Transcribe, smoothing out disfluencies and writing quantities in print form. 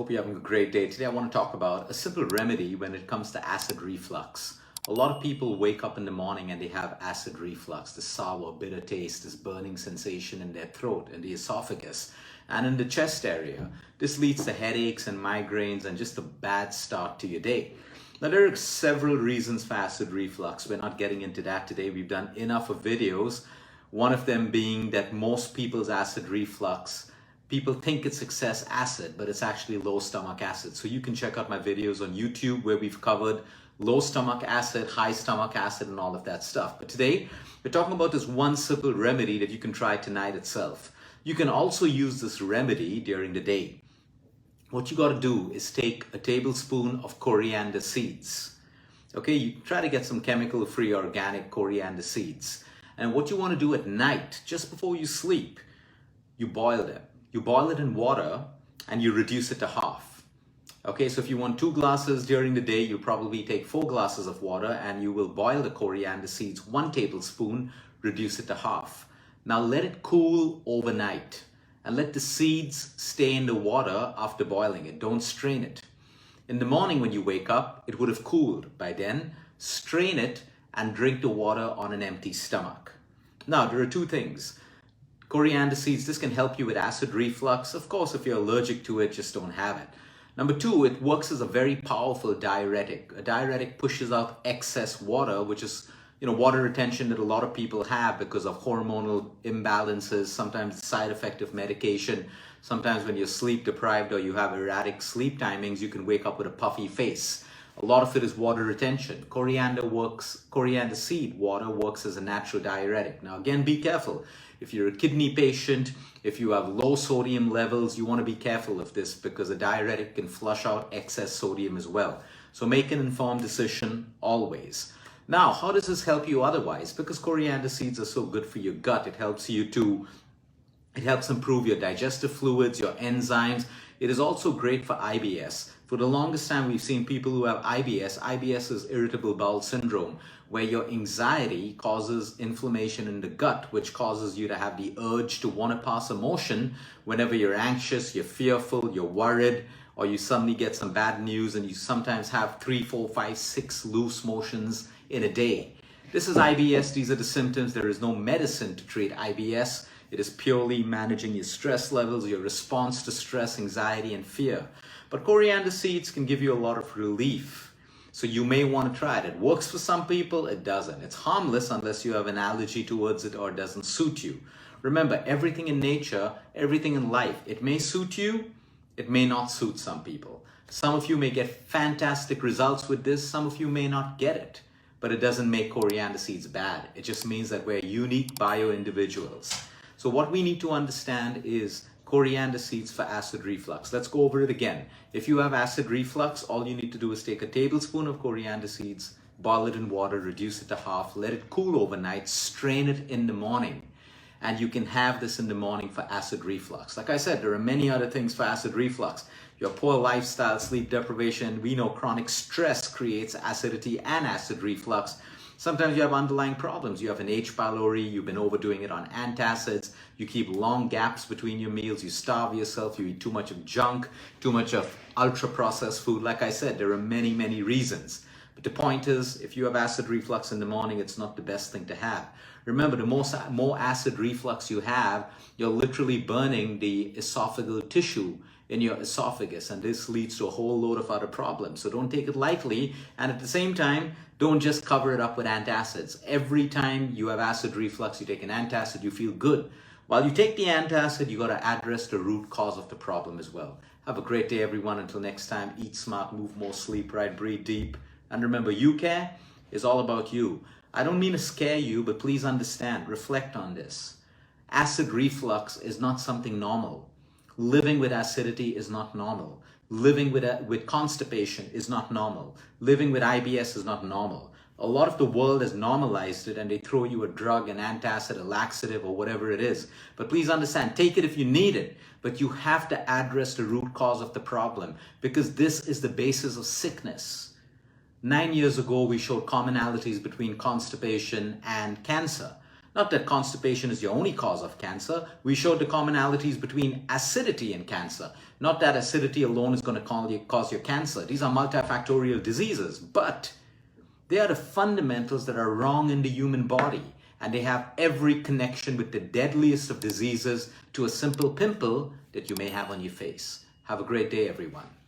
Hope you're having a great day. Today I want to talk about a simple remedy when it comes to acid reflux. A lot of people wake up in the morning and they have acid reflux, this sour, bitter taste, this burning sensation in their throat, in the esophagus, and in the chest area. This leads to headaches and migraines and just a bad start to your day. Now, there are several reasons for acid reflux. We're not getting into that today. We've done enough of videos. One of them being that most people's acid reflux, people think it's excess acid, but it's actually low stomach acid. So you can check out my videos on YouTube where we've covered low stomach acid, high stomach acid, and all of that stuff. But today, we're talking about this one simple remedy that you can try tonight itself. You can also use this remedy during the day. What you got to do is take a tablespoon of coriander seeds. Okay, you try to get some chemical-free organic coriander seeds. And what you want to do at night, just before you sleep, you boil them. You boil it in water and you reduce it to half. Okay, so if you want 2 glasses during the day, you probably take 4 glasses of water and you will boil the coriander seeds 1 tablespoon, reduce it to half. Now let it cool overnight and let the seeds stay in the water after boiling it. Don't strain it. In the morning when you wake up, it would have cooled by then. Strain it and drink the water on an empty stomach. Now, there are 2 things. Coriander seeds, this can help you with acid reflux. Of course, if you're allergic to it, just don't have it. Number 2, it works as a very powerful diuretic. A diuretic pushes out excess water, which is, water retention that a lot of people have because of hormonal imbalances, sometimes the side effect of medication. Sometimes when you're sleep deprived or you have erratic sleep timings, you can wake up with a puffy face. A lot of it is water retention. Coriander seed water works as a natural diuretic. Now again, be careful. If you're a kidney patient, if you have low sodium levels, you want to be careful of this because a diuretic can flush out excess sodium as well. So make an informed decision always. Now, how does this help you otherwise? Because coriander seeds are so good for your gut, it helps improve your digestive fluids, your enzymes. It is also great for IBS. For the longest time, we've seen people who have IBS. IBS is irritable bowel syndrome, where your anxiety causes inflammation in the gut, which causes you to have the urge to want to pass a motion whenever you're anxious, you're fearful, you're worried, or you suddenly get some bad news and you sometimes have 3, 4, 5, 6 loose motions in a day. This is IBS. These are the symptoms. There is no medicine to treat IBS. It is purely managing your stress levels, your response to stress, anxiety, and fear. But coriander seeds can give you a lot of relief. So you may want to try it. It works for some people, it doesn't. It's harmless unless you have an allergy towards it or it doesn't suit you. Remember, everything in nature, everything in life, it may suit you, it may not suit some people. Some of you may get fantastic results with this, some of you may not get it. But it doesn't make coriander seeds bad. It just means that we're unique bio-individuals. So what we need to understand is coriander seeds for acid reflux. Let's go over it again. If you have acid reflux, all you need to do is take a tablespoon of coriander seeds, boil it in water, reduce it to half, let it cool overnight, strain it in the morning. And you can have this in the morning for acid reflux. Like I said, there are many other things for acid reflux. Your poor lifestyle, sleep deprivation, we know chronic stress creates acidity and acid reflux. Sometimes you have underlying problems. You have an H. pylori, you've been overdoing it on antacids, you keep long gaps between your meals, you starve yourself, you eat too much of junk, too much of ultra-processed food. Like I said, there are many, many reasons. But the point is, if you have acid reflux in the morning, it's not the best thing to have. Remember, the more acid reflux you have, you're literally burning the esophageal tissue in your esophagus, and this leads to a whole load of other problems. So don't take it lightly, and at the same time, don't just cover it up with antacids. Every time you have acid reflux, you take an antacid, you feel good. While you take the antacid, you got to address the root cause of the problem as well. Have a great day, everyone. Until next time, eat smart, move more, sleep right, breathe deep. And remember, you care is all about you. I don't mean to scare you, but please understand, reflect on this. Acid reflux is not something normal. Living with acidity is not normal. Living with constipation is not normal. Living with IBS is not normal. A lot of the world has normalized it and they throw you a drug, an antacid, a laxative, or whatever it is. But please understand, take it if you need it, but you have to address the root cause of the problem because this is the basis of sickness. 9 years ago, we showed commonalities between constipation and cancer. Not that constipation is your only cause of cancer. We showed the commonalities between acidity and cancer. Not that acidity alone is going to cause your cancer. These are multifactorial diseases, but they are the fundamentals that are wrong in the human body. And they have every connection with the deadliest of diseases to a simple pimple that you may have on your face. Have a great day, everyone.